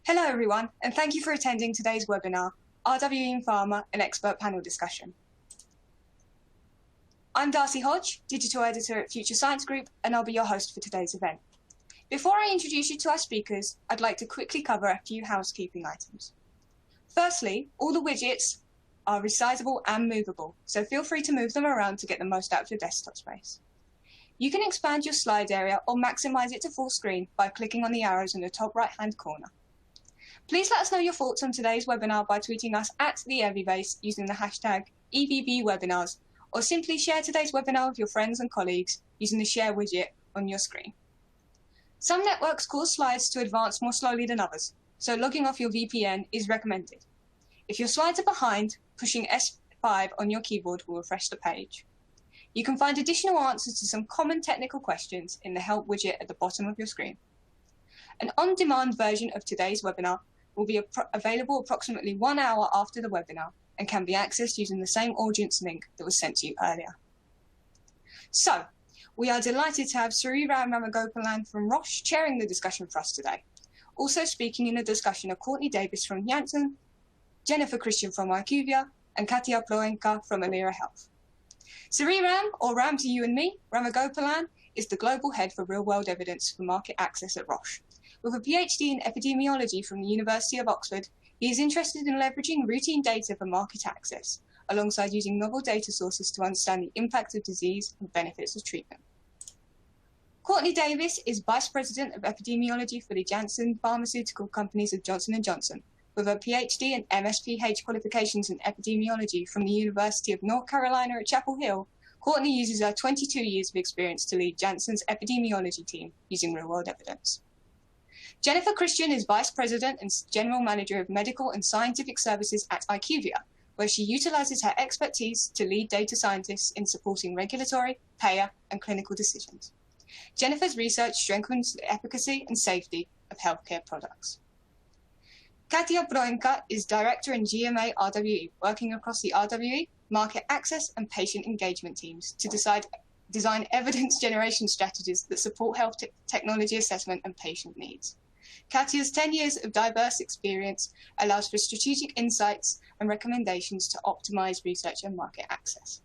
Hello everyone, and thank you for attending today's webinar, RWE in Pharma, an expert panel discussion. I'm Darcy Hodge, Digital Editor at Future Science Group, and I'll be your host for today's event. Before I introduce you to our speakers, I'd like to quickly cover a few housekeeping items. Firstly, all the widgets are resizable and movable, so feel free to move them around to get the most out of your desktop space. You can expand your slide area or maximize it to full screen by clicking on the arrows in the top right-hand corner. Please let us know your thoughts on today's webinar by tweeting us at the EVBase using the hashtag EVBWebinars, or simply share today's webinar with your friends and colleagues using the share widget on your screen. Some networks cause slides to advance more slowly than others, so logging off your VPN is recommended. If your slides are behind, pushing S5 on your keyboard will refresh the page. You can find additional answers to some common technical questions in the Help widget at the bottom of your screen. An on-demand version of today's webinar will be available approximately 1 hour after the webinar and can be accessed using the same audience link that was sent to you earlier. So, we are delighted to have Sriram Ramagopalan from Roche chairing the discussion for us today. Also speaking in the discussion are Courtney Davis from Janssen, Jennifer Christian from IQVIA, and Katia Ploenka from Alira Health. Sriram, or Ram to you and me, Ramagopalan, is the Global Head for Real-World Evidence for Market Access at Roche. With a PhD in epidemiology from the University of Oxford, he is interested in leveraging routine data for market access, alongside using novel data sources to understand the impact of disease and benefits of treatment. Courtney Davis is Vice President of Epidemiology for the Janssen Pharmaceutical Companies of Johnson & Johnson. With a PhD and MSPH qualifications in epidemiology from the University of North Carolina at Chapel Hill, Courtney uses her 22 years of experience to lead Janssen's epidemiology team using real-world evidence. Jennifer Christian is Vice President and General Manager of Medical and Scientific Services at IQVIA, where she utilizes her expertise to lead data scientists in supporting regulatory, payer, and clinical decisions. Jennifer's research strengthens the efficacy and safety of healthcare products. Katia Ploenka is Director in GMA RWE, working across the RWE, market access, and patient engagement teams to design evidence generation strategies that support health technology assessment and patient needs. Katia's 10 years of diverse experience allows for strategic insights and recommendations to optimize research and market access.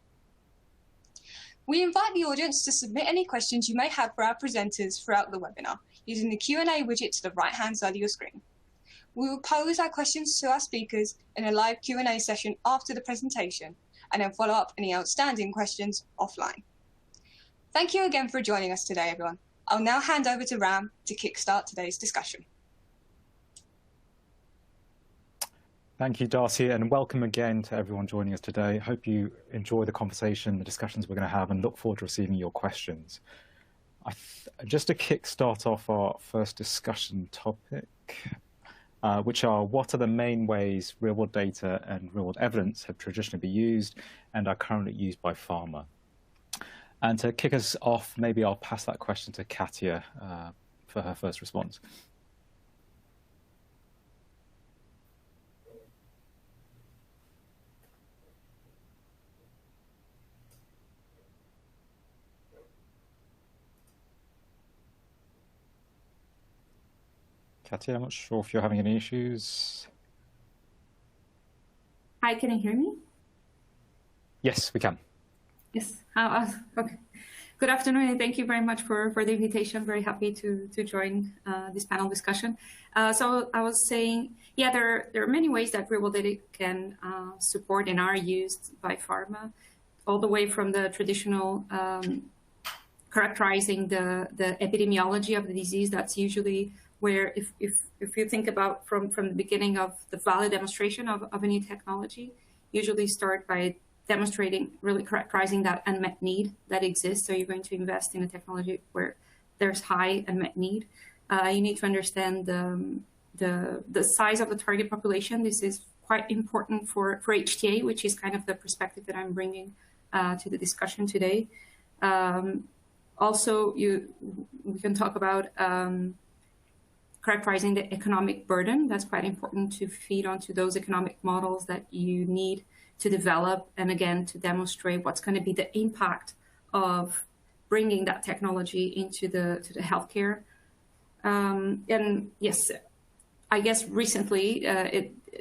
We invite the audience to submit any questions you may have for our presenters throughout the webinar using the Q&A widget to the right-hand side of your screen. We will pose our questions to our speakers in a live Q&A session after the presentation, and then follow up any outstanding questions offline. Thank you again for joining us today, everyone. I'll now hand over to Ram to kickstart today's discussion. Thank you, Darcy, and welcome again to everyone joining us today. Hope you enjoy the conversation, the discussions we're going to have, and look forward to receiving your questions. Just to kickstart off our first discussion topic, which are what are the main ways real-world data and real-world evidence have traditionally been used and are currently used by pharma. And to kick us off, maybe I'll pass that question to Katia for her first response. Katia, I'm not sure if you're having any issues. Hi, can you hear me? Yes, we can. Yes. Okay. Good afternoon, and thank you very much for the invitation. Very happy to join this panel discussion. So I was saying, yeah, there are many ways that real-world data can support and are used by pharma, all the way from the traditional characterizing the epidemiology of the disease. That's usually where, if you think about from the beginning of the valid demonstration of a new technology, usually start by demonstrating, really characterizing that unmet need that exists. So you're going to invest in a technology where there's high unmet need. You need to understand the size of the target population. This is quite important for HTA, which is kind of the perspective that I'm bringing to the discussion today. Also, we can talk about characterizing the economic burden. That's quite important to feed onto those economic models that you need to develop, and again, to demonstrate what's going to be the impact of bringing that technology into the healthcare. And yes, I guess recently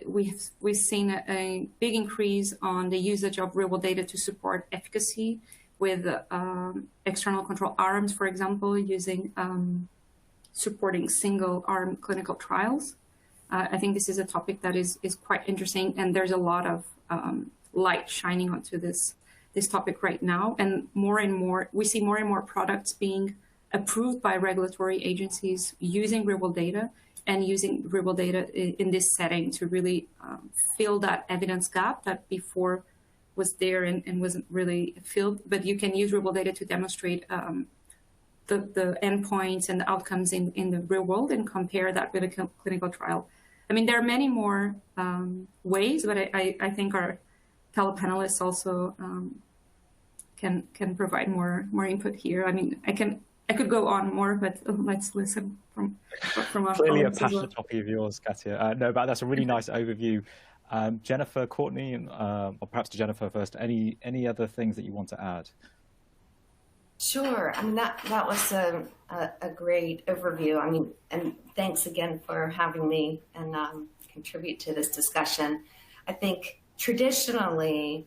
we've seen a big increase on the usage of real-world data to support efficacy with external control arms, for example, using supporting single-arm clinical trials. I think this is a topic that is quite interesting, and there's a lot of light shining onto this topic right now. And more, we see more and more products being approved by regulatory agencies using real-world data and using real-world data in this setting to really fill that evidence gap that before was there and wasn't really filled. But you can use real-world data to demonstrate the endpoints and the outcomes in the real world and compare that with a clinical trial. I mean, there are many more ways, but I think our telepanelists also can provide more input here. I mean, I could go on more, but let's listen from our clearly a colleagues as passionate well. topic of yours, Katia. No, but that's a really nice overview. Jennifer, Courtney, or perhaps to Jennifer first. Any other things that you want to add? Sure. I mean, that was a great overview. I mean, and thanks again for having me and contribute to this discussion. I think traditionally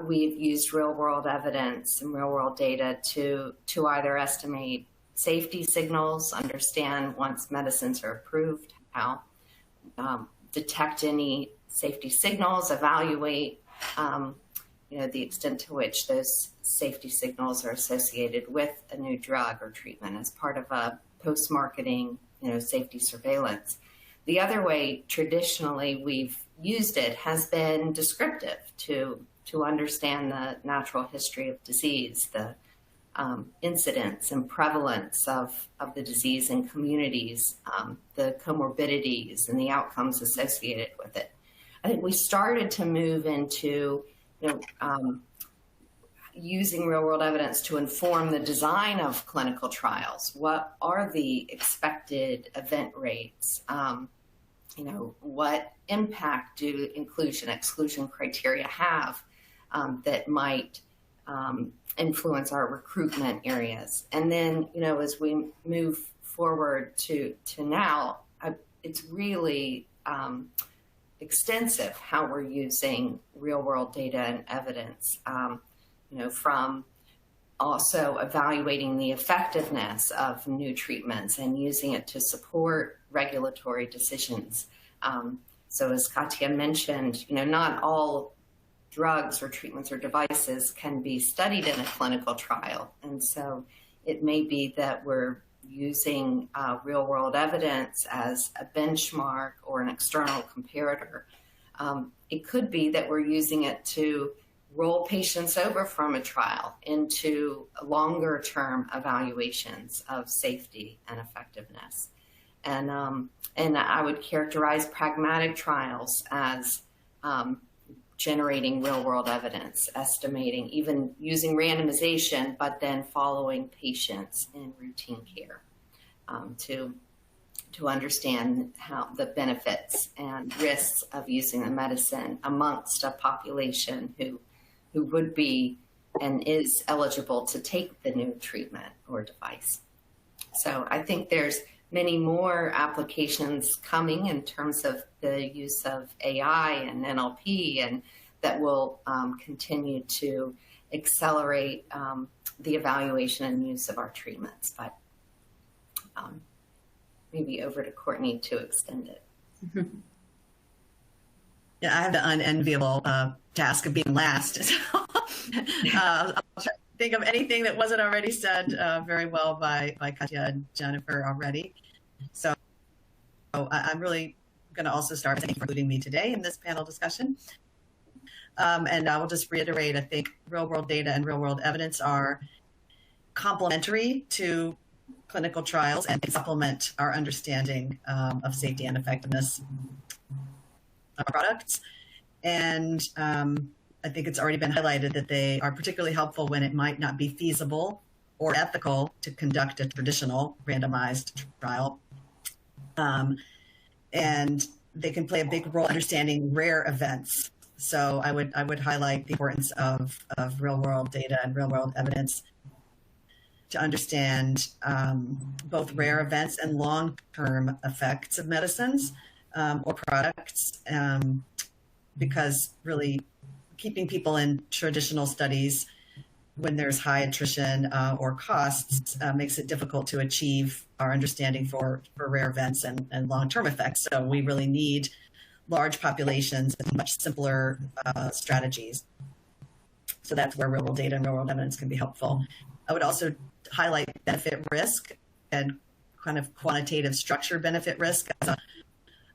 we've used real-world evidence and real-world data to either estimate safety signals, understand once medicines are approved, how detect any safety signals, evaluate the extent to which those safety signals are associated with a new drug or treatment as part of a post-marketing, safety surveillance. The other way traditionally we've used it has been descriptive to understand the natural history of disease, the incidence and prevalence of the disease in communities, the comorbidities and the outcomes associated with it. I think we started to move into using real-world evidence to inform the design of clinical trials. What are the expected event rates? What impact do inclusion-exclusion criteria have that might influence our recruitment areas? And then, as we move forward to now, it's really extensive how we're using real-world data and evidence, from also evaluating the effectiveness of new treatments and using it to support regulatory decisions. So as Katia mentioned, not all drugs or treatments or devices can be studied in a clinical trial. And so it may be that we're using real-world evidence as a benchmark or an external comparator. It could be that we're using it to roll patients over from a trial into longer-term evaluations of safety and effectiveness. And I would characterize pragmatic trials as generating real-world evidence, estimating, even using randomization, but then following patients in routine care to understand how the benefits and risks of using the medicine amongst a population who would be and is eligible to take the new treatment or device. So I think there's many more applications coming in terms of the use of AI and NLP, and that will continue to accelerate the evaluation and use of our treatments. But maybe over to Courtney to extend it. Yeah, I have the unenviable task of being last. So, I'll try to think of anything that wasn't already said very well by Katia and Jennifer already. So I'm really going to also start thanking you for including me today in this panel discussion. And I will just reiterate, I think real-world data and real-world evidence are complementary to clinical trials and supplement our understanding of safety and effectiveness of products. And I think it's already been highlighted that they are particularly helpful when it might not be feasible or ethical to conduct a traditional randomized trial. And they can play a big role in understanding rare events. So I would highlight the importance of real-world data and real-world evidence to understand both rare events and long-term effects of medicines or products, because really keeping people in traditional studies when there's high attrition or costs makes it difficult to achieve our understanding for rare events and long-term effects. So we really need large populations and much simpler strategies. So that's where real-world data and real-world evidence can be helpful. I would also highlight benefit risk and kind of quantitative structure benefit risk as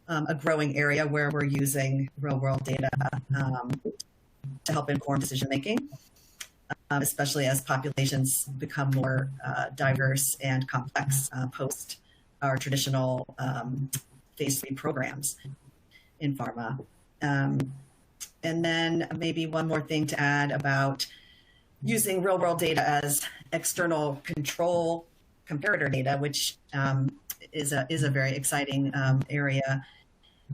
a growing area where we're using real-world data to help inform decision-making, especially as populations become more diverse and complex post our traditional phase 3 programs in pharma. And then maybe one more thing to add about using real-world data as external control comparator data, which is a very exciting area.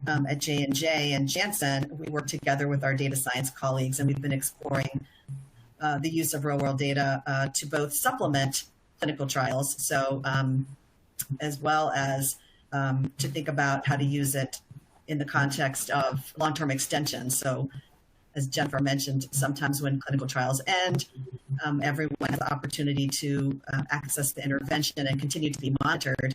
At J&J and Janssen, we work together with our data science colleagues, and we've been exploring the use of real-world data to both supplement clinical trials, so as well as to think about how to use it in the context of long-term extension. So as Jennifer mentioned, sometimes when clinical trials end, everyone has the opportunity to access the intervention and continue to be monitored,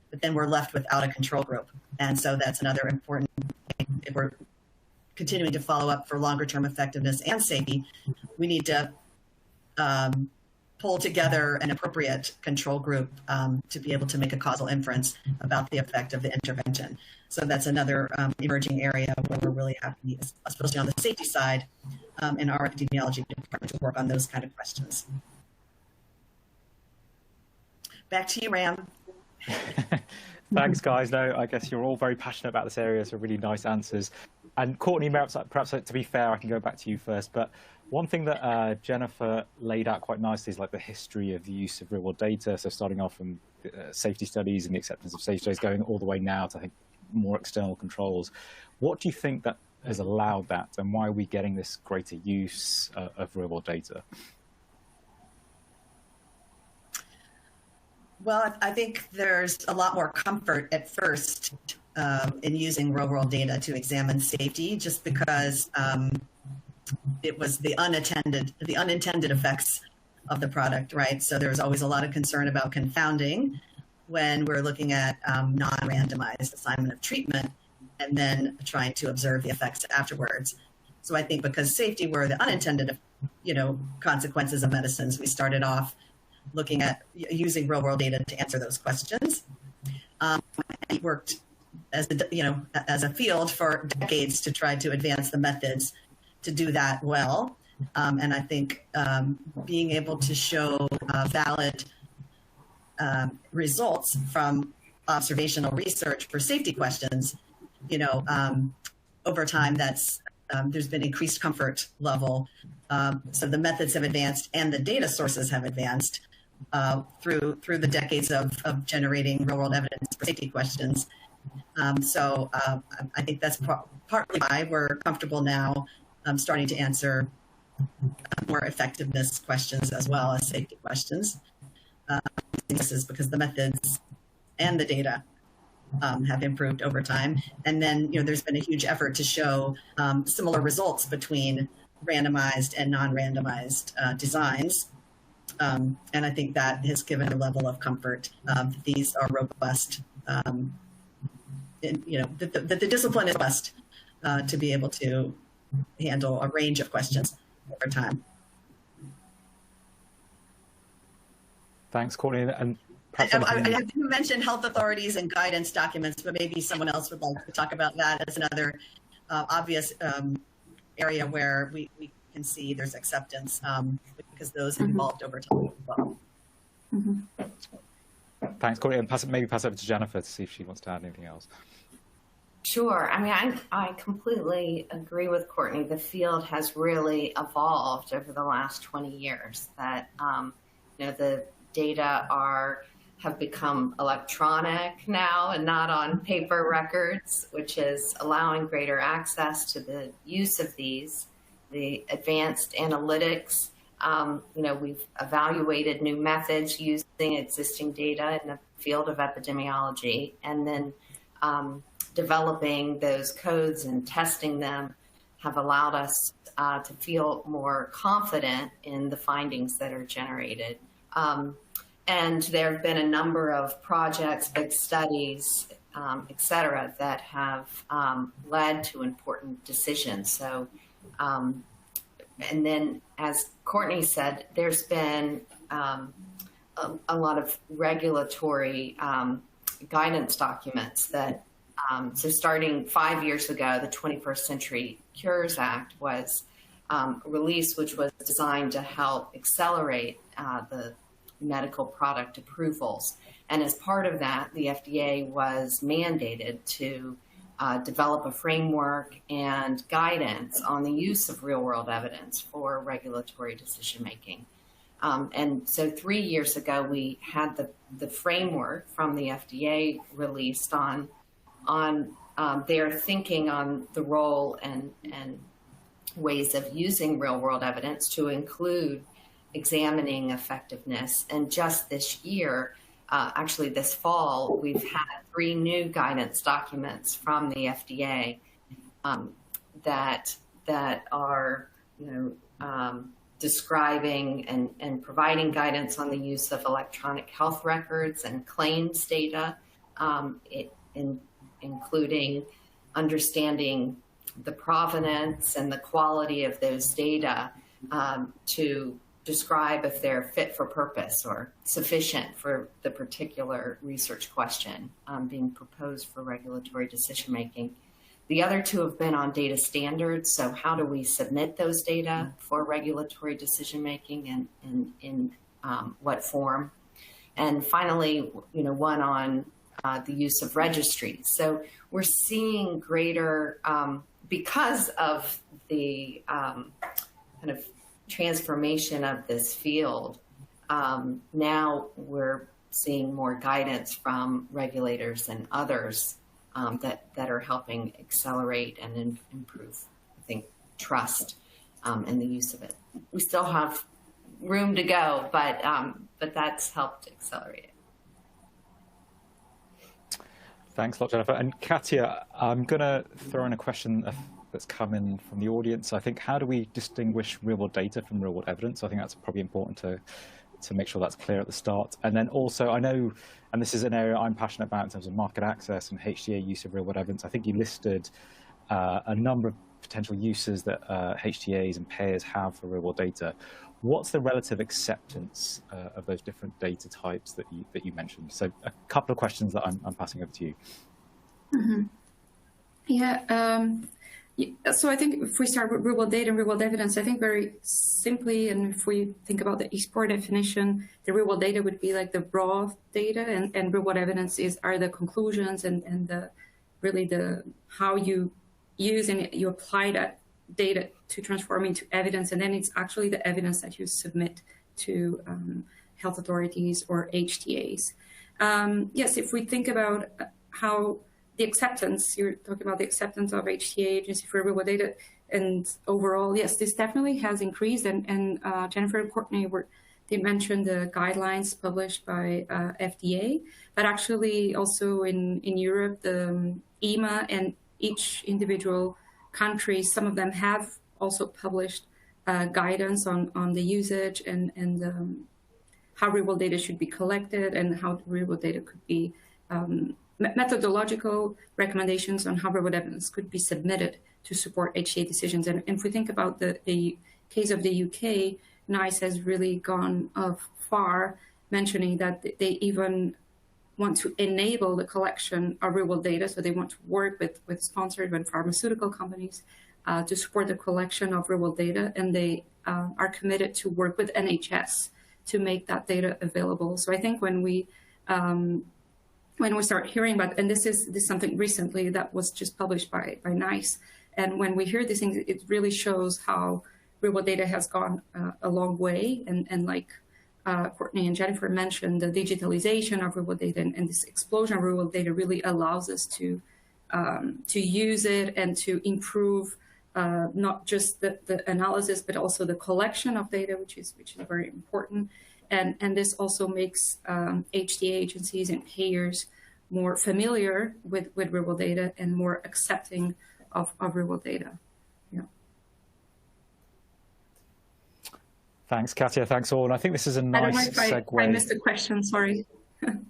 but then we're left without a control group. And so that's another important thing. If we're continuing to follow up for longer term effectiveness and safety, we need to pull together an appropriate control group to be able to make a causal inference about the effect of the intervention. So that's another emerging area where we're really happy, especially on the safety side in our epidemiology department, to work on those kind of questions. Back to you, Ram. Thanks, guys. No, I guess you're all very passionate about this area, so really nice answers. And Courtney, perhaps to be fair, I can go back to you first, but one thing that Jennifer laid out quite nicely is like the history of the use of real-world data. So starting off from safety studies and the acceptance of safety studies, going all the way now to, I think, more external controls. What do you think that has allowed that, and why are we getting this greater use of real-world data? Well, I think there's a lot more comfort at first in using real-world data to examine safety, just because it was the unintended effects of the product, right? So there's always a lot of concern about confounding when we're looking at non-randomized assignment of treatment and then trying to observe the effects afterwards. So I think because safety were the unintended, consequences of medicines, we started off looking at using real-world data to answer those questions. And worked as a field for decades to try to advance the methods to do that well. And I think being able to show valid results from observational research for safety questions, over time, there's been increased comfort level. So the methods have advanced and the data sources have advanced through the decades of generating real-world evidence for safety questions. So I think that's partly why we're comfortable now starting to answer more effectiveness questions as well as safety questions. This is because the methods and the data have improved over time. And then, there's been a huge effort to show similar results between randomized and non-randomized designs. And I think that has given a level of comfort that these are robust, that the discipline is robust to be able to handle a range of questions over time. Thanks, Courtney. And I didn't mention health authorities and guidance documents, but maybe someone else would like to talk about that as another obvious area where we can see there's acceptance because those have evolved over time as well. Mm-hmm. Thanks, Courtney. And maybe pass over to Jennifer to see if she wants to add anything else. Sure. I mean, I completely agree with Courtney. The field has really evolved over the last 20 years. That the data have become electronic now and not on paper records, which is allowing greater access to the use of these. The advanced analytics We've evaluated new methods using existing data in the field of epidemiology, and then developing those codes and testing them have allowed us to feel more confident in the findings that are generated. And there have been a number of projects, big studies, et cetera, that have led to important decisions. So, and then, as Courtney said, there's been a lot of regulatory guidance documents that, so starting 5 years ago, the 21st Century Cures Act was released, which was designed to help accelerate the medical product approvals. And as part of that, the FDA was mandated to develop a framework and guidance on the use of real-world evidence for regulatory decision-making. And so 3 years ago, we had the framework from the FDA released on their thinking on the role and ways of using real-world evidence to include examining effectiveness. And just this year, actually this fall, we've had 3 new guidance documents from the FDA that are, describing and providing guidance on the use of electronic health records and claims data, including understanding the provenance and the quality of those data to describe if they're fit for purpose or sufficient for the particular research question being proposed for regulatory decision making. The other 2 have been on data standards. So how do we submit those data for regulatory decision making, and in what form? And finally, one on the use of registries. So we're seeing greater, because of the kind of transformation of this field, now we're seeing more guidance from regulators and others that are helping accelerate and improve, I think, trust in the use of it. We still have room to go, but that's helped accelerate it. Thanks a lot, Jennifer. And Katya, I'm going to throw in a question that's come in from the audience. I think, how do we distinguish real-world data from real-world evidence? I think that's probably important to make sure that's clear at the start. And then also, I know, and this is an area I'm passionate about in terms of market access and HTA use of real-world evidence, I think you listed a number of potential uses that HTAs and payers have for real-world data. What's the relative acceptance of those different data types that you mentioned? So a couple of questions that I'm passing over to you. Mm-hmm. Yeah. So I think if we start with real-world data and real-world evidence, I think very simply, and if we think about the eSport definition, the real-world data would be like the raw data, and real-world evidence are the conclusions and the how you use and you apply that data to transform into evidence, and then it's actually the evidence that you submit to health authorities or HTAs. Yes, if we think about how the acceptance, you're talking about the acceptance of HTA agency for real-world data, and overall, yes, this definitely has increased. And Jennifer and Courtney they mentioned the guidelines published by FDA, but actually also in Europe, the EMA and each individual country, some of them have also published guidance on the usage and how real-world data should be collected and how real-world data could be methodological recommendations on how real-world evidence could be submitted to support HTA decisions. And if we think about the case of the UK, NICE has really gone far, mentioning that they even want to enable the collection of real-world data. So they want to work with sponsored and pharmaceutical companies to support the collection of real-world data. And they are committed to work with NHS to make that data available. So I think when we start hearing about, and this is something recently that was just published by NICE, and when we hear these things, it really shows how real-world data has gone a long way. And like Courtney and Jennifer mentioned, the digitalization of real-world data and this explosion of real-world data really allows us to use it and to improve not just the analysis, but also the collection of data, which is very important. And this also makes HTA agencies and payers more familiar with real world data and more accepting of real world data. Yeah. Thanks, Katja. Thanks all. And I think this is a nice segue. I don't know if I missed the question. Sorry.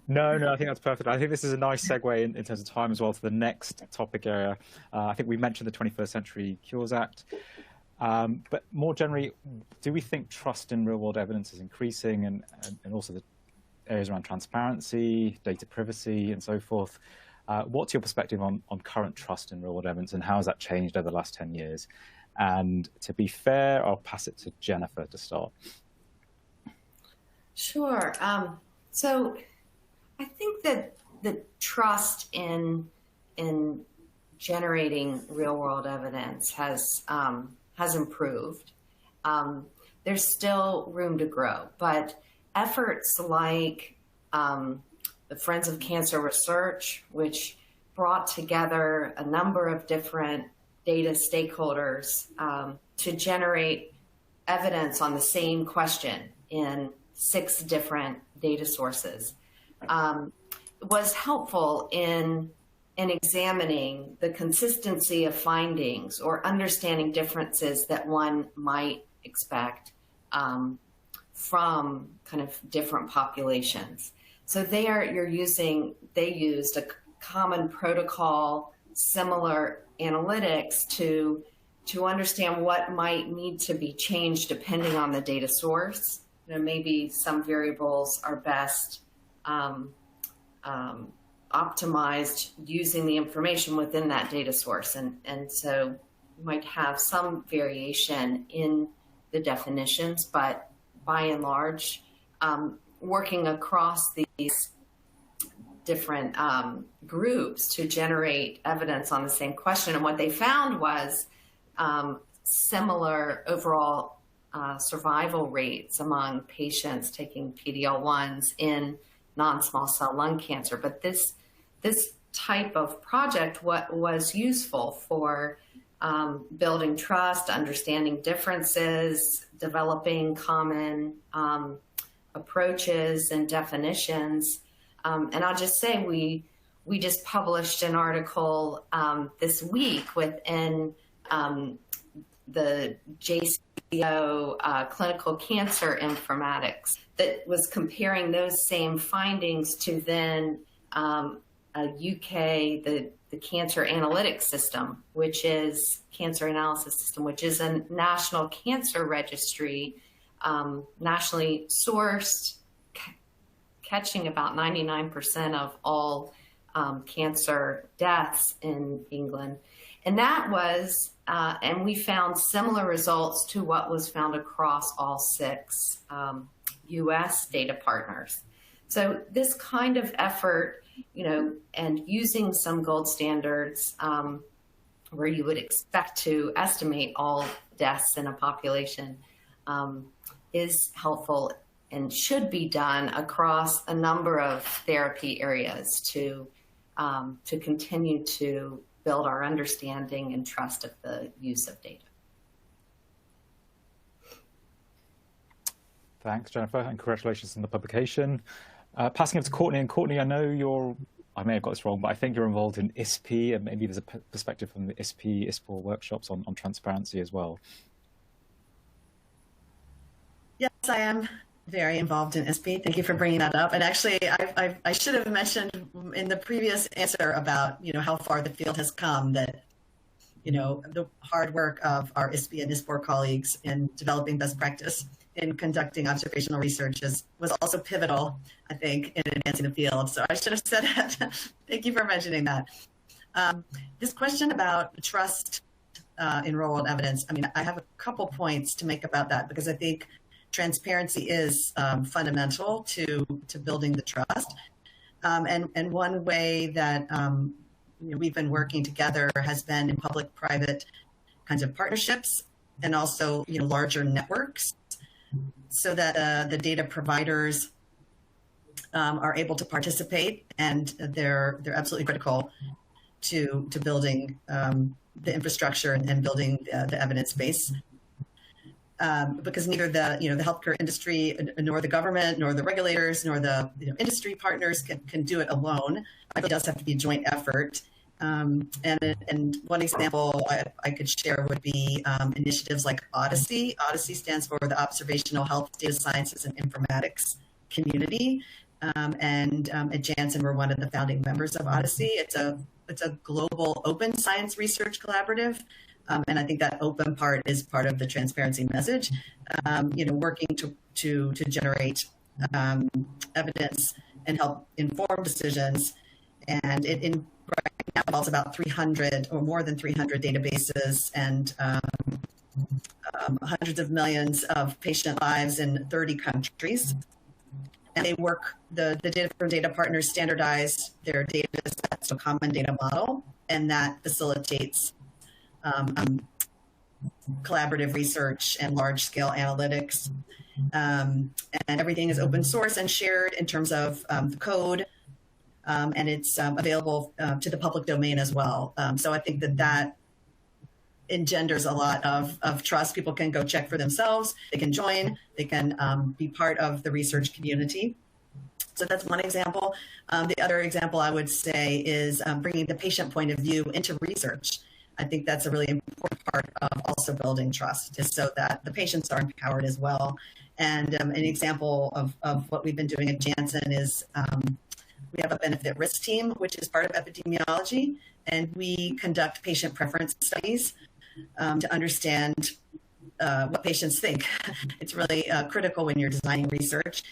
No, I think that's perfect. I think this is a nice segue in terms of time as well to the next topic area. I think we mentioned the 21st Century Cures Act. But more generally, do we think trust in real-world evidence is increasing, and also the areas around transparency, data privacy, and so forth? What's your perspective on current trust in real-world evidence, and how has that changed over the last 10 years? And to be fair, I'll pass it to Jennifer to start. Sure. So I think that the trust in generating real-world evidence has improved. There's still room to grow, but efforts like the Friends of Cancer Research, which brought together a number of different data stakeholders to generate evidence on the same question in 6 different data sources, was helpful in examining the consistency of findings or understanding differences that one might expect from kind of different populations. So they used a common protocol, similar analytics to understand what might need to be changed depending on the data source. Maybe some variables are best optimized using the information within that data source. And so you might have some variation in the definitions, but by and large, working across these different groups to generate evidence on the same question. And what they found was similar overall survival rates among patients taking PD-L1s in non-small cell lung cancer. But this type of project was useful for building trust, understanding differences, developing common approaches and definitions. And I'll just say we just published an article this week within the JCO Clinical Cancer Informatics that was comparing those same findings to then UK, the Cancer Analytics System, which is Cancer Analysis System, which is a national cancer registry, nationally sourced, catching about 99% of all cancer deaths in England. And that was, and we found similar results to what was found across all 6 US data partners. So this kind of effort, and using some gold standards where you would expect to estimate all deaths in a population is helpful and should be done across a number of therapy areas to continue to build our understanding and trust of the use of data. Thanks, Jennifer, and congratulations on the publication. Passing it to Courtney, and Courtney, I know I may have got this wrong, but I think you're involved in ISP, and maybe there's a perspective from the ISPOR workshops on transparency as well. Yes, I am very involved in ISP. Thank you for bringing that up. And actually, I should have mentioned in the previous answer about how far the field has come, that the hard work of our ISP and ISPOR colleagues in developing best practice in conducting observational research was also pivotal, I think, in advancing the field. So I should have said that. Thank you for mentioning that. This question about trust in real-world evidence, I have a couple points to make about that, because I think transparency is fundamental to building the trust. And one way that we've been working together has been in public-private kinds of partnerships, and also larger networks, so that the data providers are able to participate, and they're absolutely critical to building the infrastructure and building the evidence base. Because neither the healthcare industry nor the government nor the regulators nor the industry partners can do it alone. It does have to be a joint effort. And one example I could share would be initiatives like Odyssey. Odyssey stands for the Observational Health, Data Sciences, and Informatics Community. And at Janssen, we're one of the founding members of Odyssey. It's a global open science research collaborative. And I think that open part is part of the transparency message, working to generate evidence and help inform decisions. And it right now involves about 300 or more than 300 databases and hundreds of millions of patient lives in 30 countries. And they work, the data from data partners standardize their data sets to a common data model, and that facilitates collaborative research and large-scale analytics. And everything is open source and shared in terms of the code, and it's available to the public domain as well. So I think that engenders a lot of trust. People can go check for themselves. They can join. They can be part of the research community. So that's one example. The other example I would say is bringing the patient point of view into research. I think that's a really important part of also building trust, is so that the patients are empowered as well. And an example of what we've been doing at Janssen is we have a benefit risk team, which is part of epidemiology, and we conduct patient preference studies to understand what patients think. It's really critical when you're designing research.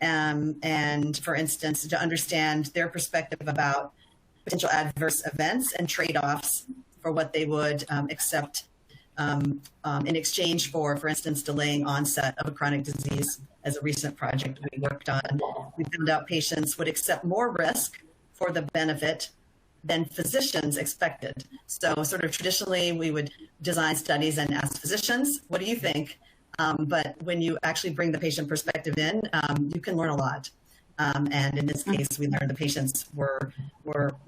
And for instance, to understand their perspective about potential adverse events and trade-offs for what they would accept in exchange for instance, delaying onset of a chronic disease. As a recent project we worked on, we found out patients would accept more risk for the benefit than physicians expected. So sort of traditionally, we would design studies and ask physicians, what do you think? But when you actually bring the patient perspective in, you can learn a lot. And in this case, we learned the patients were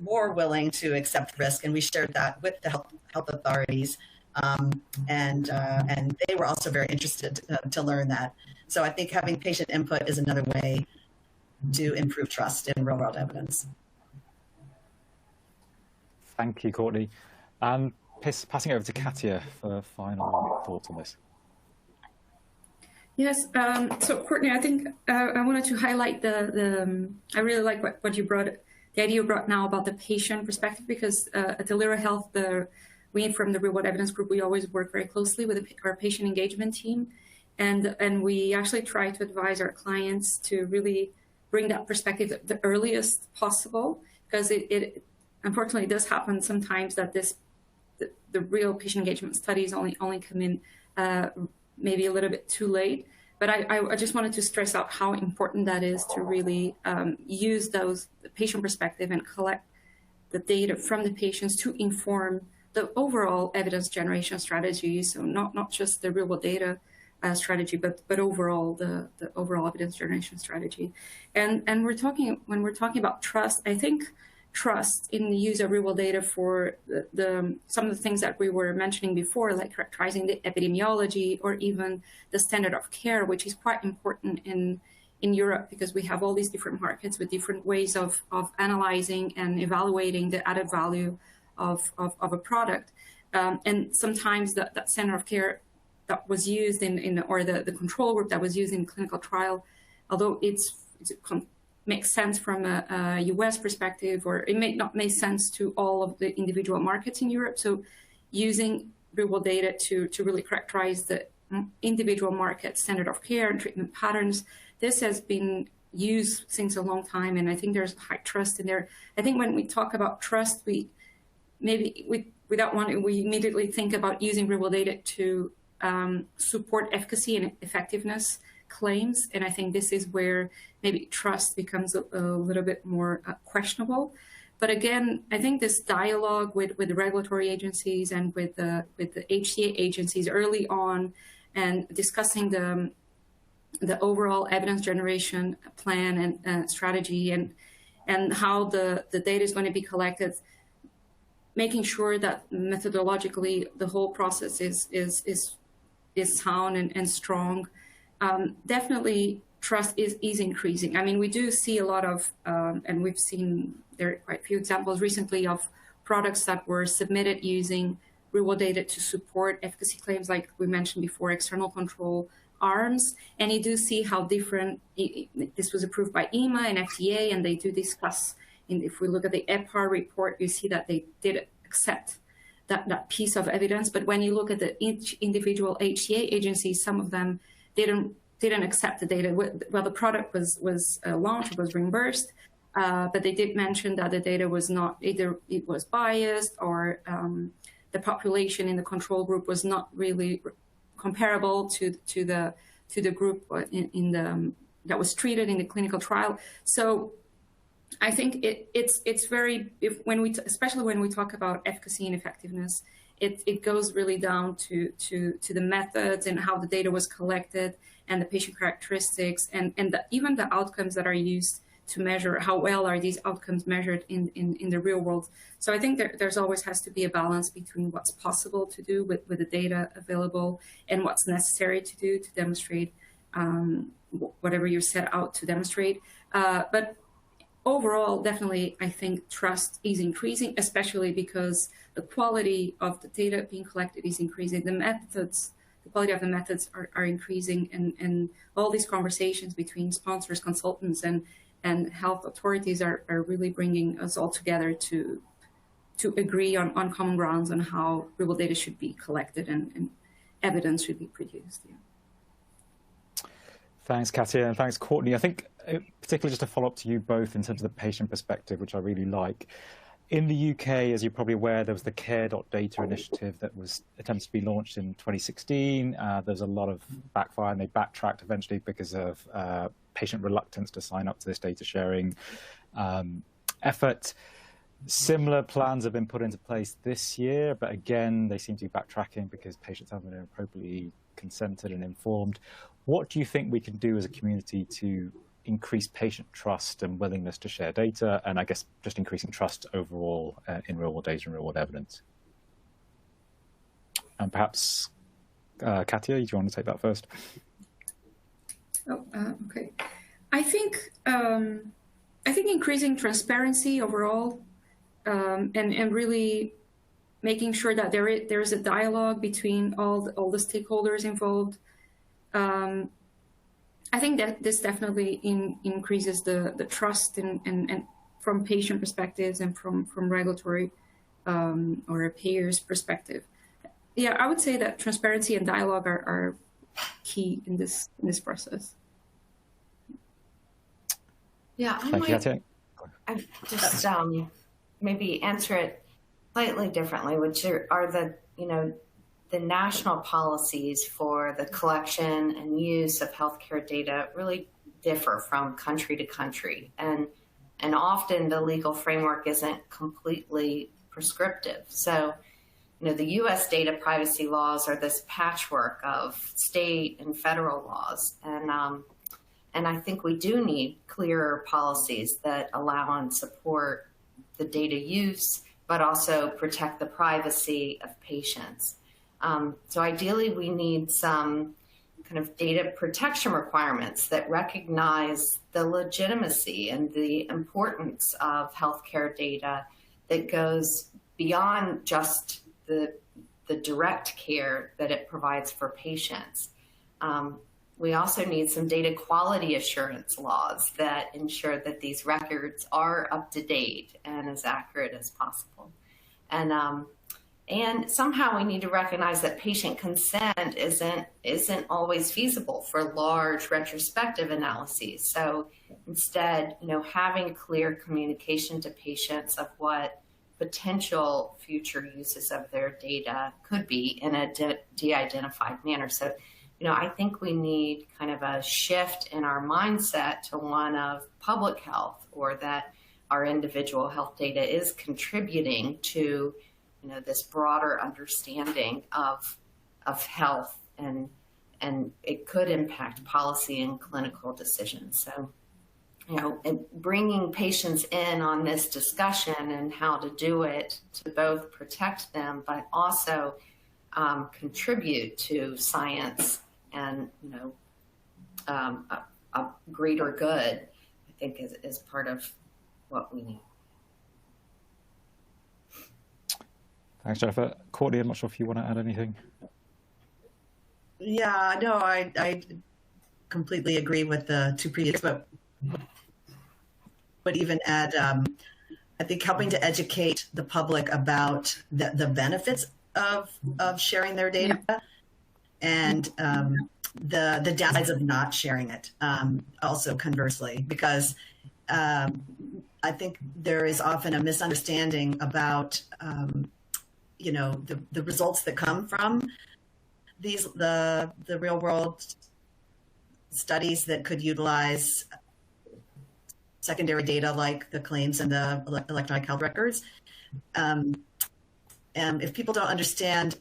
more willing to accept risk, and we shared that with the health authorities. And they were also very interested to learn that. So I think having patient input is another way to improve trust in real-world evidence. Thank you, Courtney. Passing over to Katja for final thoughts on this. Yes, so Courtney, I think I wanted to highlight I really like what you brought, the idea you brought now about the patient perspective, because at Alira Health, we from the Real World Evidence Group, we always work very closely with our patient engagement team. And we actually try to advise our clients to really bring that perspective the earliest possible, because it unfortunately does happen sometimes that the real patient engagement studies only come in maybe a little bit too late. But I just wanted to stress out how important that is to really use the patient perspective and collect the data from the patients to inform the overall evidence generation strategy. So not just the real world data strategy, but overall the overall evidence generation strategy. And when we're talking about trust, I think trust in the use of real world data for some of the things that we were mentioning before, like characterizing the epidemiology or even the standard of care, which is quite important in Europe, because we have all these different markets with different ways of analyzing and evaluating the added value of a product. And sometimes that standard of care that was used or the control group that was used in clinical trial, although it makes sense from a US perspective, or it may not make sense to all of the individual markets in Europe. So using real world data to really characterize the individual market standard of care and treatment patterns, this has been used since a long time, and I think there's high trust in there. I think when we talk about trust, we immediately think about using real world data to support efficacy and effectiveness claims, and I think this is where maybe trust becomes a little bit more questionable. But again, I think this dialogue with the regulatory agencies and with the HTA agencies early on, and discussing the overall evidence generation plan and strategy, and how the data is going to be collected, making sure that methodologically the whole process is sound and strong. Definitely trust is increasing. I mean, we do see a lot of, and we've seen there are quite a few examples recently of products that were submitted using real-world data to support efficacy claims, like we mentioned before, external control arms. And you do see how different, this was approved by EMA and FDA, and they do discuss, if we look at the EPAR report, you see that they did accept that piece of evidence. But when you look at each individual HTA agencies, some of them didn't accept the data. Well, the product was launched, was reimbursed, but they did mention that the data was not, either it was biased or the population in the control group was not really comparable to the group that was treated in the clinical trial. So I think it's very, especially when we talk about efficacy and effectiveness, it goes really down to the methods and how the data was collected and the patient characteristics and even the outcomes that are used to measure how well are these outcomes measured in the real world. So I think there's always has to be a balance between what's possible to do with the data available and what's necessary to do to demonstrate whatever you set out to demonstrate. But overall, definitely, I think trust is increasing, especially because the quality of the data being collected is increasing. The quality of the methods are increasing, and all these conversations between sponsors, consultants, and health authorities are really bringing us all together to agree on common grounds on how real data should be collected and evidence should be produced. Yeah. Thanks, Katia, and thanks, Courtney. I think particularly just to follow up to you both in terms of the patient perspective, which I really like. In the UK, as you're probably aware, there was the care.data initiative that was attempted to be launched in 2016. There's a lot of backfire, and they backtracked eventually because of patient reluctance to sign up to this data sharing effort. Similar plans have been put into place this year, but again, they seem to be backtracking because patients haven't been appropriately consented and informed. What do you think we can do as a community to increase patient trust and willingness to share data, and I guess just increasing trust overall in real-world data and real-world evidence? And perhaps, Katia, do you want to take that first? Okay. I think increasing transparency overall, and really making sure that there's a dialogue between all the stakeholders involved. I think that this definitely increases the trust and from patient perspectives and from regulatory or a payer's perspective. Yeah, I would say that transparency and dialogue are key in this process. Yeah, I just maybe answer it slightly differently, which are the national policies for the collection and use of healthcare data really differ from country to country, and often the legal framework isn't completely prescriptive. So, the U.S. data privacy laws are this patchwork of state and federal laws, and I think we do need clearer policies that allow and support the data use, but also protect the privacy of patients. So ideally, we need some kind of data protection requirements that recognize the legitimacy and the importance of healthcare data that goes beyond just the direct care that it provides for patients. We also need some data quality assurance laws that ensure that these records are up to date and as accurate as possible. And somehow we need to recognize that patient consent isn't always feasible for large retrospective analyses. So instead, having clear communication to patients of what potential future uses of their data could be in a de-identified manner. So, I think we need kind of a shift in our mindset to one of public health, or that our individual health data is contributing to this broader understanding of health, and it could impact policy and clinical decisions. So and bringing patients in on this discussion and how to do it to both protect them, but also contribute to science and, a greater good, I think is part of what we need. Thanks, Jennifer. Courtney, I'm not sure if you want to add anything. Yeah, no, I completely agree with the two previous, but even add, I think helping to educate the public about the benefits of sharing their data and the downsides of not sharing it. Also, conversely, because I think there is often a misunderstanding about the results that come from the real world studies that could utilize secondary data like the claims and the electronic health records. And if people don't understand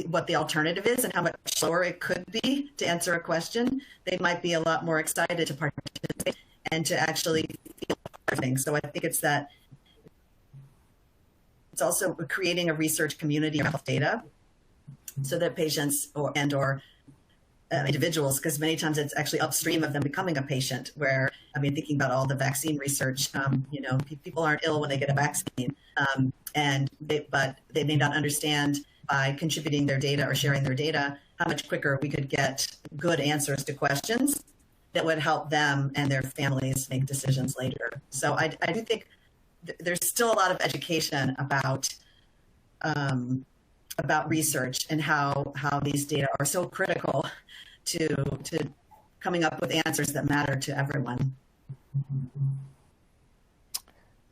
what the alternative is and how much slower it could be to answer a question, they might be a lot more excited to participate and to actually feel part of things. So I think it's also creating a research community around health data so that patients or individuals, because many times it's actually upstream of them becoming a patient, where, thinking about all the vaccine research, people aren't ill when they get a vaccine, but they may not understand by contributing their data or sharing their data, how much quicker we could get good answers to questions that would help them and their families make decisions later. So I do think there's still a lot of education about research and how these data are so critical to coming up with answers that matter to everyone.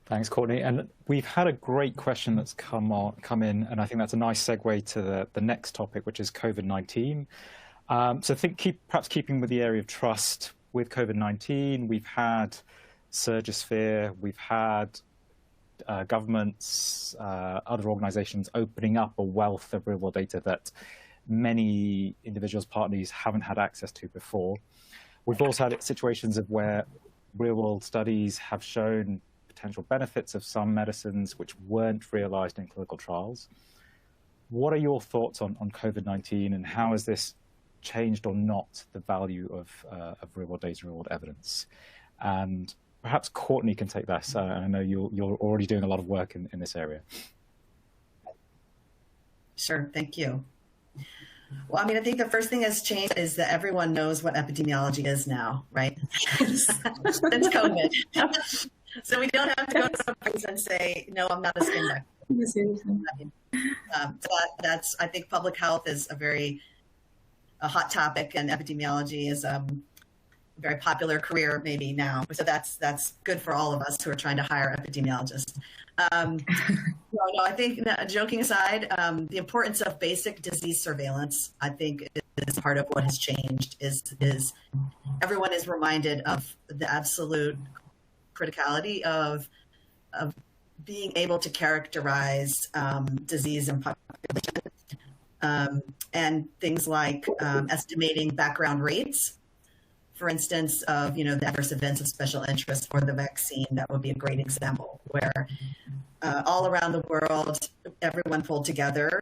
Thanks, Courtney. And we've had a great question that's come in, and I think that's a nice segue to the next topic, which is COVID-19. So perhaps keeping with the area of trust with COVID-19, we've had Surgisphere, we've had governments, other organizations opening up a wealth of real-world data that many individuals, parties haven't had access to before. We've also had situations of where real-world studies have shown potential benefits of some medicines which weren't realized in clinical trials. What are your thoughts on COVID-19, and how has this changed or not the value of real-world data, real-world evidence? And perhaps Courtney can take this. I know you're already doing a lot of work in this area. Sure, thank you. Well, I think the first thing that's changed is that everyone knows what epidemiology is now, right? Since COVID. So we don't have to go to some place and say, no, I'm not a skin doctor. That's, I think public health is a hot topic, and epidemiology is a very popular career maybe now. So that's good for all of us who are trying to hire epidemiologists. No, I think, joking aside, the importance of basic disease surveillance, I think, is part of what has changed. Is everyone is reminded of the absolute criticality of being able to characterize disease in population, and things like estimating background rates, for instance, of the adverse events of special interest for the vaccine. That would be a great example where all around the world, everyone pulled together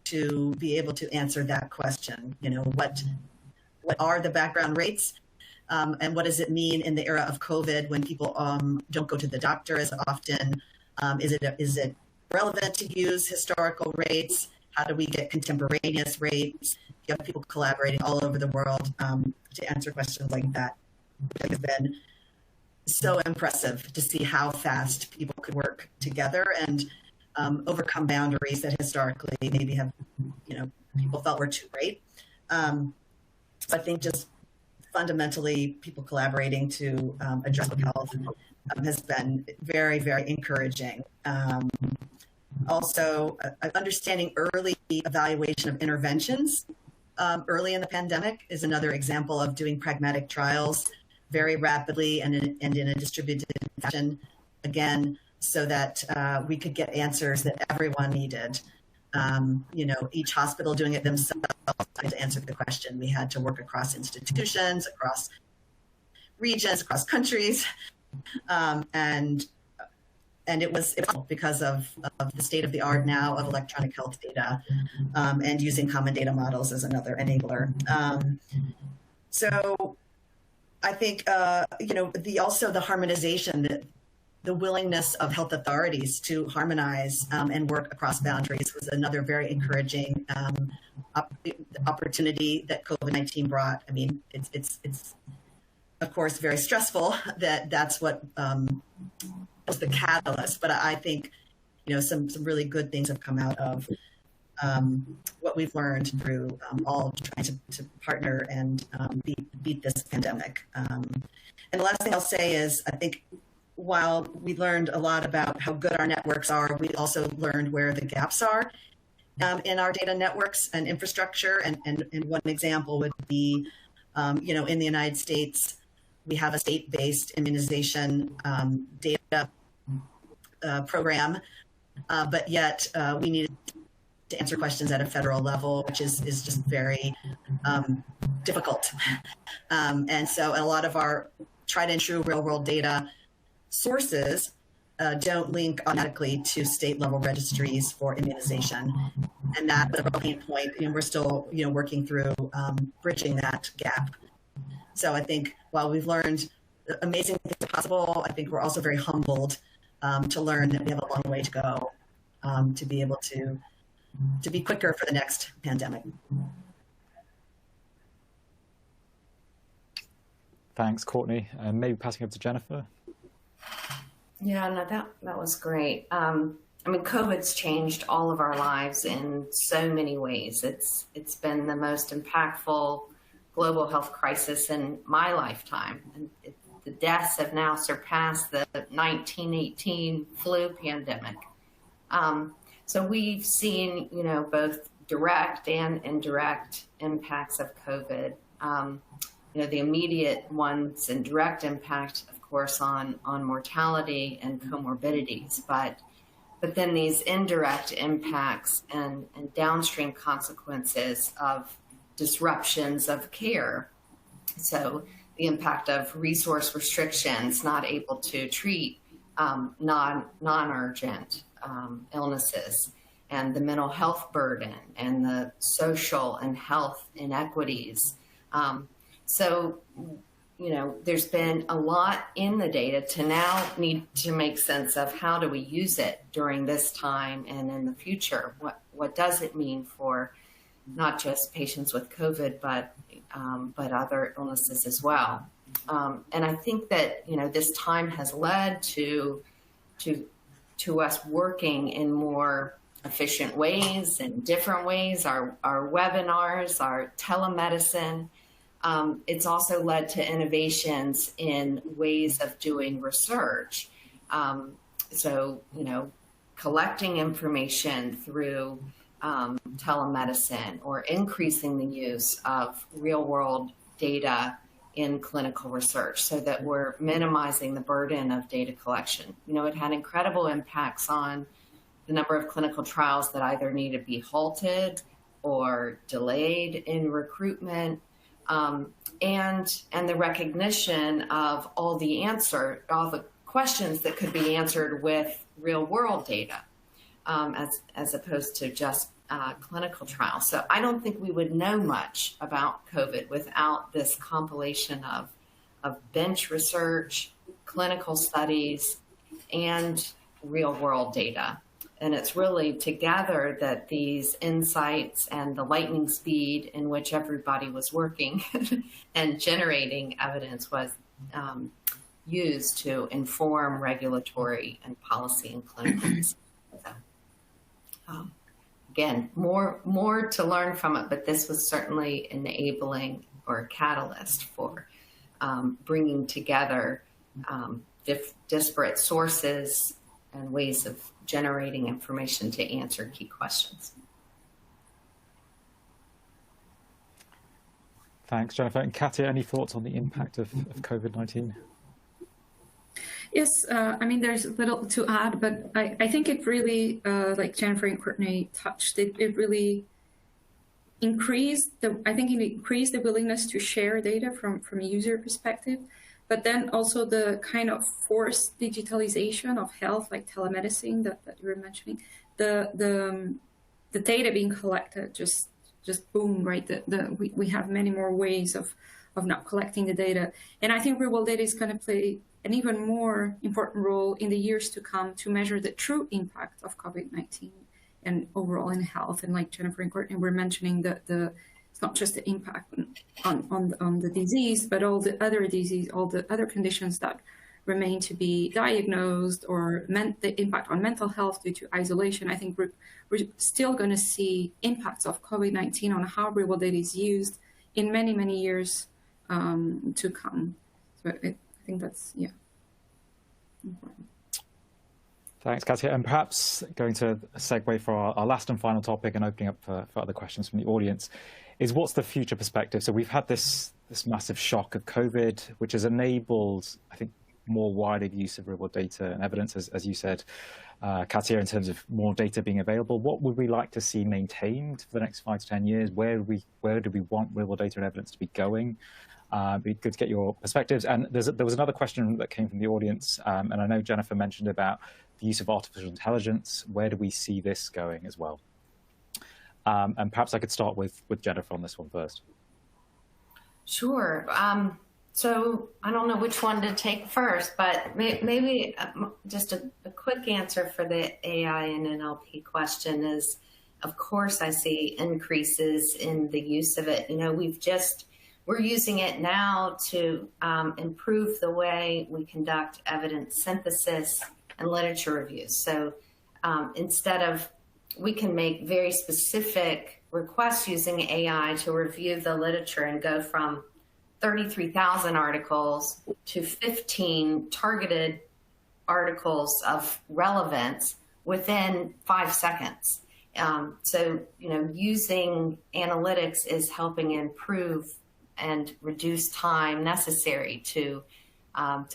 to be able to answer that question. What are the background rates? And what does it mean in the era of COVID when people don't go to the doctor as often? Is it relevant to use historical rates? How do we get contemporaneous rates? You have people collaborating all over the world to answer questions like that. It has been so impressive to see how fast people could work together and overcome boundaries that historically maybe have, people felt were too great. So I think just fundamentally people collaborating to address public health has been very, very encouraging. Also, understanding early evaluation of interventions early in the pandemic is another example of doing pragmatic trials very rapidly and in a distributed fashion, again, so that we could get answers that everyone needed. Each hospital doing it themselves to answer the question. We had to work across institutions, across regions, across countries, and it was because of the state of the art now of electronic health data, and using common data models as another enabler. So I think also the harmonization, the willingness of health authorities to harmonize and work across boundaries was another very encouraging opportunity that COVID-19 brought. I mean, it's of course very stressful that's what was the catalyst, but I think some really good things have come out of what we've learned through all trying to partner and beat this pandemic. And the last thing I'll say is, I think while we learned a lot about how good our networks are, we also learned where the gaps are in our data networks and infrastructure. And one example would be, in the United States, we have a state-based immunization data program, but yet we needed to answer questions at a federal level, which is just very difficult. And so a lot of our tried and true real-world data sources don't link automatically to state-level registries for immunization. And that was a pain point, and we're still working through bridging that gap. So I think while we've learned amazing things are possible, I think we're also very humbled to learn that we have a long way to go to be able to be quicker for the next pandemic. Thanks, Courtney. Maybe passing over to Jennifer. Yeah, no, that was great. I mean, COVID's changed all of our lives in so many ways. It's been the most impactful global health crisis in my lifetime. And the deaths have now surpassed the 1918 flu pandemic. So we've seen, both direct and indirect impacts of COVID. The immediate ones and direct impact, of course, on mortality and comorbidities, but then these indirect impacts and downstream consequences of disruptions of care. So the impact of resource restrictions, not able to treat non-urgent illnesses, and the mental health burden and the social and health inequities. So there's been a lot in the data to now need to make sense of how do we use it during this time and in the future. What does it mean for not just patients with COVID, but other illnesses as well. And I think that this time has led to us working in more efficient ways and different ways. Our webinars, our telemedicine. It's also led to innovations in ways of doing research. So collecting information through telemedicine, or increasing the use of real-world data in clinical research so that we're minimizing the burden of data collection. It had incredible impacts on the number of clinical trials that either need to be halted or delayed in recruitment, and the recognition of all the questions that could be answered with real-world data, as opposed to just clinical trials. So I don't think we would know much about COVID without this compilation of bench research, clinical studies, and real-world data. And it's really together that these insights and the lightning speed in which everybody was working and generating evidence was used to inform regulatory and policy and clinical. So, again, more to learn from it, but this was certainly enabling or a catalyst for bringing together disparate sources and ways of generating information to answer key questions. Thanks, Jennifer. And Katia, any thoughts on the impact of COVID-19? Yes, there's little to add, but I think it really, like Jennifer and Courtney touched, it really increased the willingness to share data from a user perspective. but then also the kind of forced digitalization of health, like telemedicine that you were mentioning, the data being collected just boom, right? We have many more ways of not collecting the data. And I think real world data is going to play an even more important role in the years to come to measure the true impact of COVID-19 and overall in health. And like Jennifer and Courtney were mentioning, that it's not just the impact on the disease, but all the other disease, all the other conditions that remain to be diagnosed, or the impact on mental health due to isolation. I think we're still going to see impacts of COVID-19 on how real world data is used in many, many years to come. So I think that's, important. Thanks, Katia. And perhaps going to segue for our last and final topic and opening up for other questions from the audience is, what's the future perspective? So we've had this massive shock of COVID, which has enabled, I think, more wider use of real world data and evidence, as you said, Katia, in terms of more data being available. What would we like to see maintained for the next 5 to 10 years? Where do we want real world data and evidence to be going? It'd be good to get your perspectives. And there was another question that came from the audience, and I know Jennifer mentioned about the use of artificial intelligence. Where do we see this going as well? And perhaps I could start with Jennifer on this one first. Sure. So I don't know which one to take first, but maybe just a quick answer for the AI and NLP question is, of course, I see increases in the use of it. We're using it now to improve the way we conduct evidence synthesis and literature reviews. So we can make very specific requests using AI to review the literature and go from 33,000 articles to 15 targeted articles of relevance within 5 seconds. So using analytics is helping improve and reduce time necessary to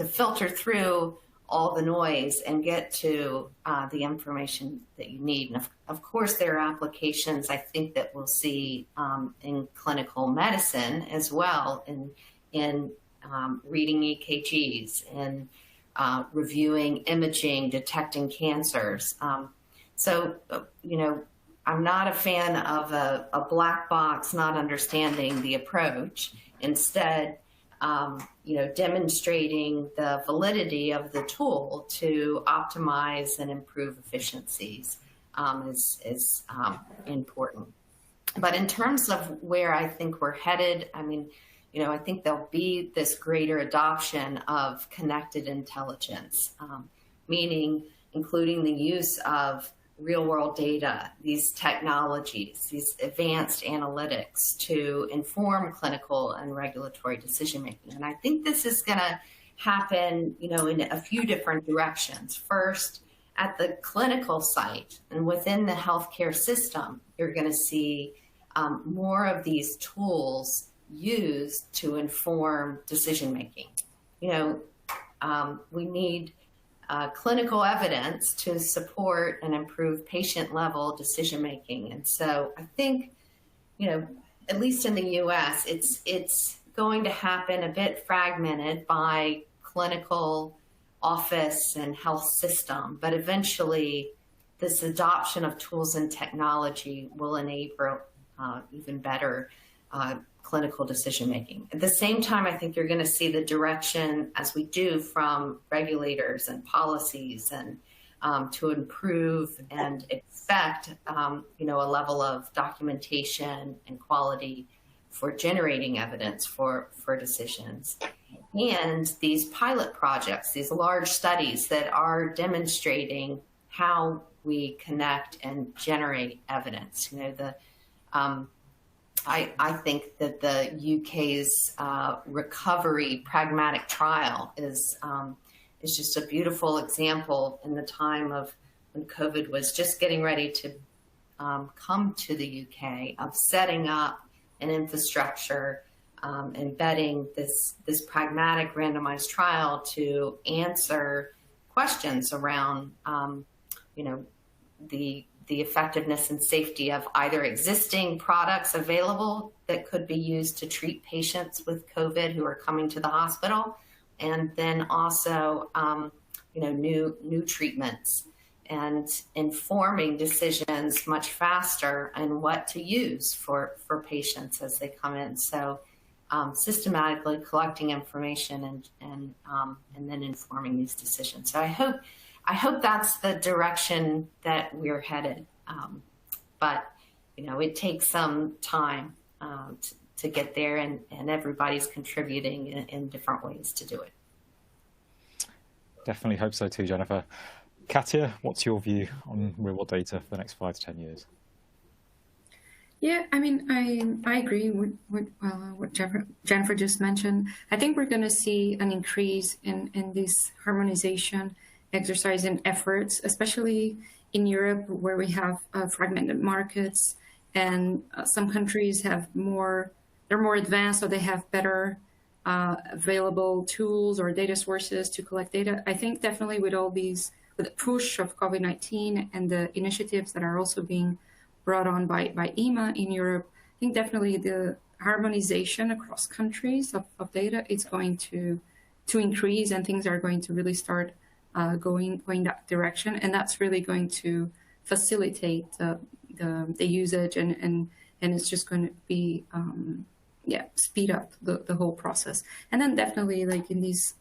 filter through all the noise and get to the information that you need. And of course, there are applications I think that we'll see in clinical medicine as well, in reading EKGs and reviewing imaging, detecting cancers. I'm not a fan of a black box, not understanding the approach. Instead, demonstrating the validity of the tool to optimize and improve efficiencies is important. But in terms of where I think we're headed, I think there'll be this greater adoption of connected intelligence, meaning including the use of real-world data, these technologies, these advanced analytics to inform clinical and regulatory decision-making. And I think this is going to happen, in a few different directions. First, at the clinical site and within the healthcare system, you're going to see more of these tools used to inform decision-making. We need clinical evidence to support and improve patient-level decision-making. And so I think, at least in the U.S., it's going to happen a bit fragmented by clinical office and health system, but eventually this adoption of tools and technology will enable even better clinical decision-making. At the same time, I think you're going to see the direction, as we do, from regulators and policies and to improve and expect, a level of documentation and quality for generating evidence for decisions. And these pilot projects, these large studies that are demonstrating how we connect and generate evidence. I think that the UK's recovery pragmatic trial is just a beautiful example in the time of when COVID was just getting ready to come to the UK, of setting up an infrastructure, embedding this pragmatic randomized trial to answer questions around the effectiveness and safety of either existing products available that could be used to treat patients with COVID who are coming to the hospital, and then also, new treatments, and informing decisions much faster and what to use for patients as they come in. So systematically collecting information and then informing these decisions. So I hope that's the direction that we're headed. But it takes some time to get there, and everybody's contributing in different ways to do it. Definitely hope so too, Jennifer. Katya, what's your view on real-world data for the next 5 to 10 years? Yeah, I mean, I agree with what Jennifer just mentioned. I think we're going to see an increase in this harmonization exercise and efforts, especially in Europe, where we have fragmented markets, and some countries they're more advanced, so they have better available tools or data sources to collect data. I think definitely with the push of COVID-19 and the initiatives that are also being brought on by EMA in Europe, I think definitely the harmonization across countries of data is going to increase, and things are going to really start going that direction, and that's really going to facilitate the usage, and it's just going to be speed up the whole process. And then definitely, like in these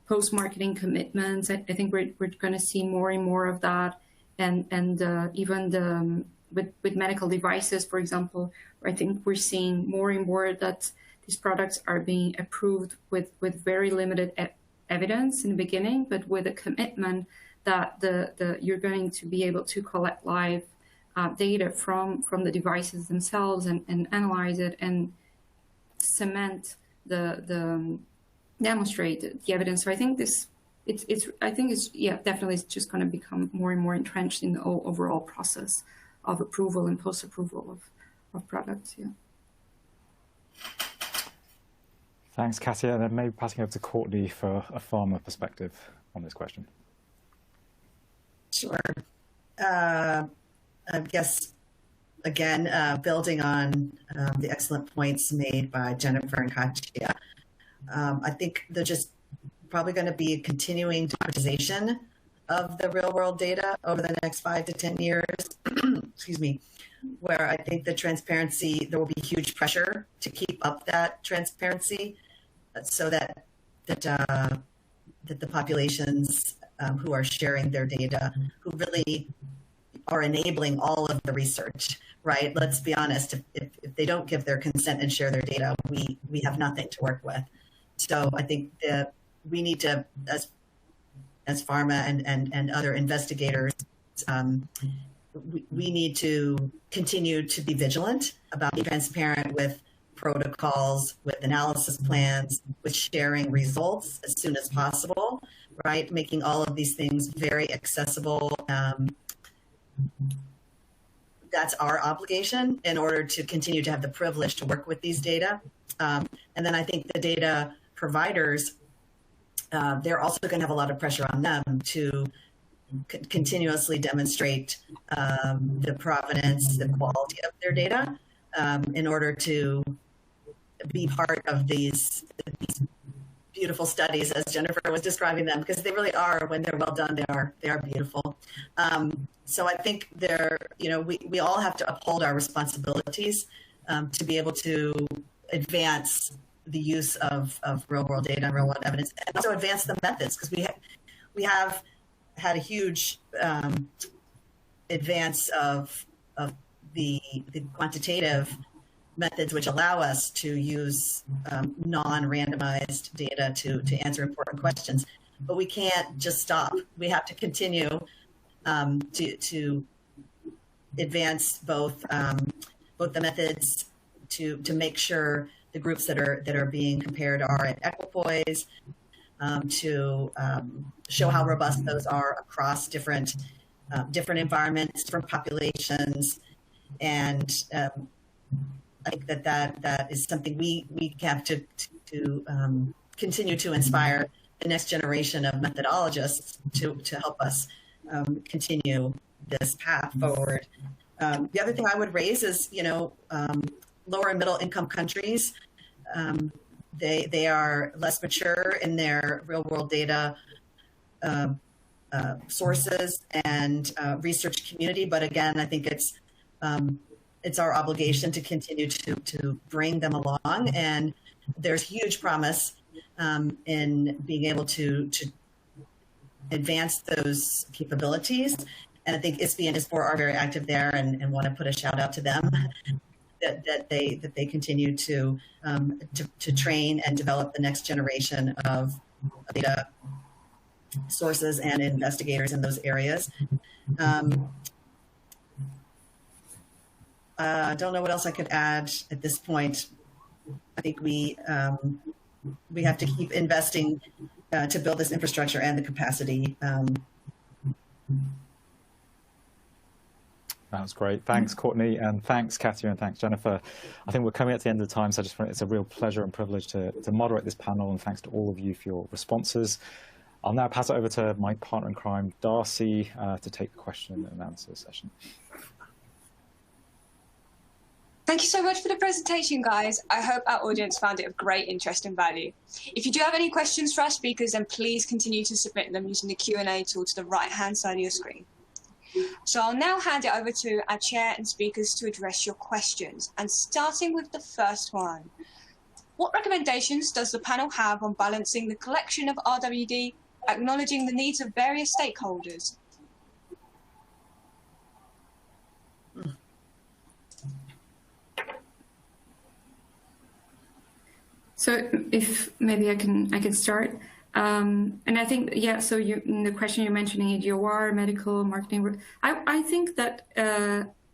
post-marketing commitments, I think we're going to see more and more of that, and even with medical devices, for example, I think we're seeing more and more that these products are being approved with very limited evidence in the beginning, but with a commitment that you're going to be able to collect live data from the devices themselves and analyze it and cement demonstrate the evidence. So I think definitely just going to become more and more entrenched in the overall process of approval and post-approval of products. Yeah. Thanks, Katya. And then maybe passing over to Courtney for a pharma perspective on this question. Sure. I guess, again, building on the excellent points made by Jennifer and Katya, I think there's just probably going to be a continuing democratization of the real-world data over the next 5 to 10 years, excuse me, where I think the transparency, there will be huge pressure to keep up that transparency so that the populations who are sharing their data, who really are enabling all of the research, right? Let's be honest, if they don't give their consent and share their data, we have nothing to work with. So I think that we need to, as pharma and other investigators, we need to continue to be vigilant about being transparent with protocols, with analysis plans, with sharing results as soon as possible, right? Making all of these things very accessible. That's our obligation in order to continue to have the privilege to work with these data. And then I think the data providers, they're also going to have a lot of pressure on them to continuously demonstrate the provenance, the quality of their data in order to be part of these beautiful studies, as Jennifer was describing them, because they really are, when they're well done, they are beautiful. So I think we all have to uphold our responsibilities to be able to advance the use of real-world data and real-world evidence, and also advance the methods, because we have had a huge advance of the quantitative methods which allow us to use non-randomized data to answer important questions. But we can't just stop. We have to continue to advance both the methods to make sure the groups that are being compared are at equipoise, to show how robust those are across different environments, different populations, and I think that is something we have to continue to inspire the next generation of methodologists to help us continue this path forward. The other thing I would raise is, lower and middle income countries, They are less mature in their real world data sources and research community. But again, I think it's our obligation to continue to bring them along. And there's huge promise in being able to advance those capabilities. And I think ISPE and ISPOR are very active there, and want to put a shout out to them that they continue to train and develop the next generation of data sources and investigators in those areas. I don't know what else I could add at this point. I think we have to keep investing to build this infrastructure and the capacity. That's great. Thanks, Courtney, and thanks, Katya, and thanks, Jennifer. I think we're coming at the end of the time, so it's a real pleasure and privilege to moderate this panel, and thanks to all of you for your responses. I'll now pass it over to my partner in crime, Darcy, to take the question and answer session. Thank you so much for the presentation, guys. I hope our audience found it of great interest and value. If you do have any questions for our speakers, then please continue to submit them using the Q&A tool to the right-hand side of your screen. So I'll now hand it over to our chair and speakers to address your questions. And starting with the first one, what recommendations does the panel have on balancing the collection of RWD, acknowledging the needs of various stakeholders? So if maybe I can start. And I think, yeah, so in the question you're mentioning EGOR, medical, marketing, I think that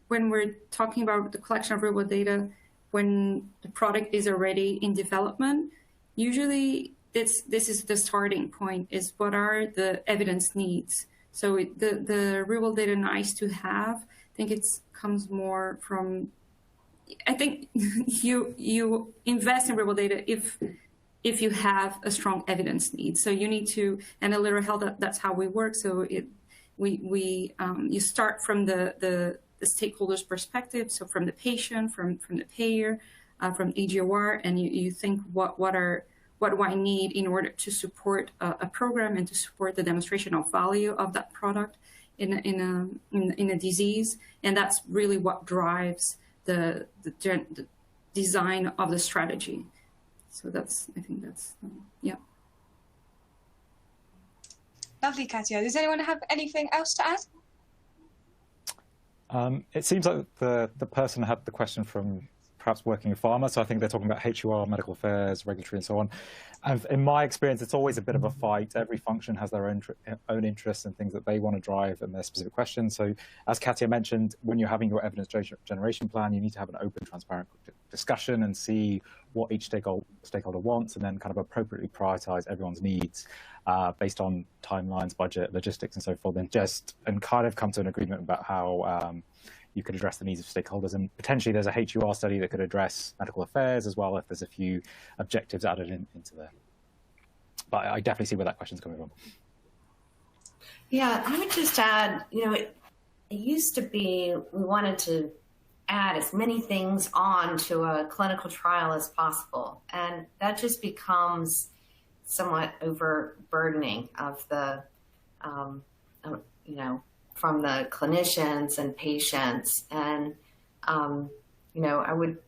when we're talking about the collection of real-world data, when the product is already in development, usually this is the starting point, is what are the evidence needs. So the real-world data nice to have, I think it comes more from, I think you invest in real-world data if you have a strong evidence need. So you need to, and at Literal Health, that's how we work. So you start from the stakeholders' perspective, so from the patient, from the payer, from EGOR, and you think what do I need in order to support a program and to support the demonstration of value of that product in a disease, and that's really what drives the design of the strategy. So I think that's, yeah. Lovely, Katya. Does anyone have anything else to add? It seems like the person had the question from perhaps working in pharma, so I think they're talking about HUR, medical affairs, regulatory, and so on. And in my experience, it's always a bit of a fight. Every function has their own interests and things that they want to drive and their specific questions. So as Katya mentioned, when you're having your evidence generation plan, you need to have an open, transparent discussion and see what each stakeholder wants, and then kind of appropriately prioritize everyone's needs based on timelines, budget, logistics, and so forth, and kind of come to an agreement about how you could address the needs of stakeholders. And potentially there's a HUR study that could address medical affairs as well if there's a few objectives added into there. But I definitely see where that question's coming from. Yeah, I would just add, it used to be we wanted to add as many things on to a clinical trial as possible. And that just becomes somewhat overburdening of the, from the clinicians and patients. And, I would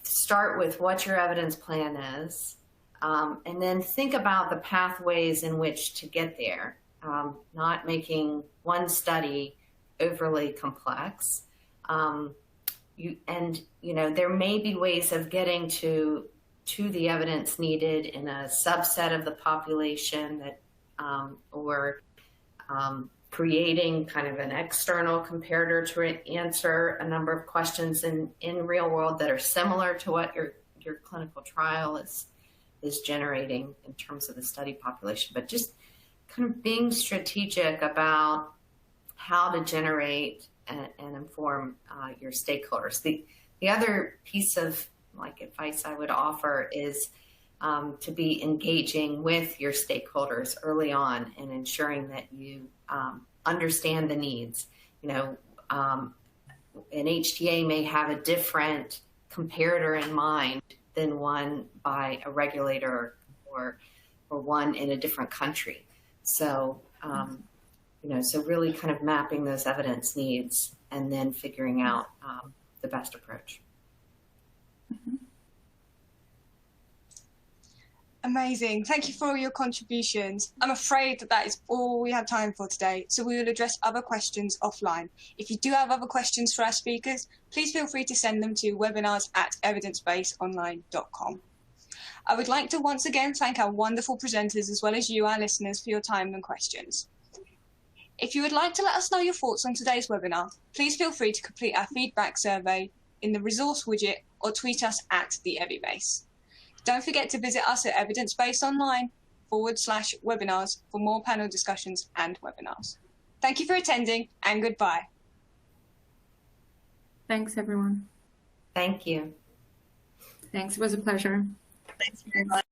start with what your evidence plan is, and then think about the pathways in which to get there, not making one study overly complex. There may be ways of getting to the evidence needed in a subset of the population that, or creating kind of an external comparator to answer a number of questions in real world that are similar to what your clinical trial is generating in terms of the study population. But just kind of being strategic about how to generate and inform your stakeholders. The other piece of advice I would offer is to be engaging with your stakeholders early on and ensuring that you understand the needs. An HTA may have a different comparator in mind than one by a regulator or one in a different country. So, so really kind of mapping those evidence needs and then figuring out the best approach. Mm-hmm. Amazing. Thank you for all your contributions. I'm afraid that is all we have time for today, so we will address other questions offline. If you do have other questions for our speakers, please feel free to send them to webinars@evidencebaseonline.com. I would like to once again thank our wonderful presenters as well as you, our listeners, for your time and questions. If you would like to let us know your thoughts on today's webinar, please feel free to complete our feedback survey in the resource widget or tweet us at the EviBase. Don't forget to visit us at evidencebaseonline.com/webinars for more panel discussions and webinars. Thank you for attending, and goodbye. Thanks, everyone. Thank you. Thanks. It was a pleasure. Thanks very much.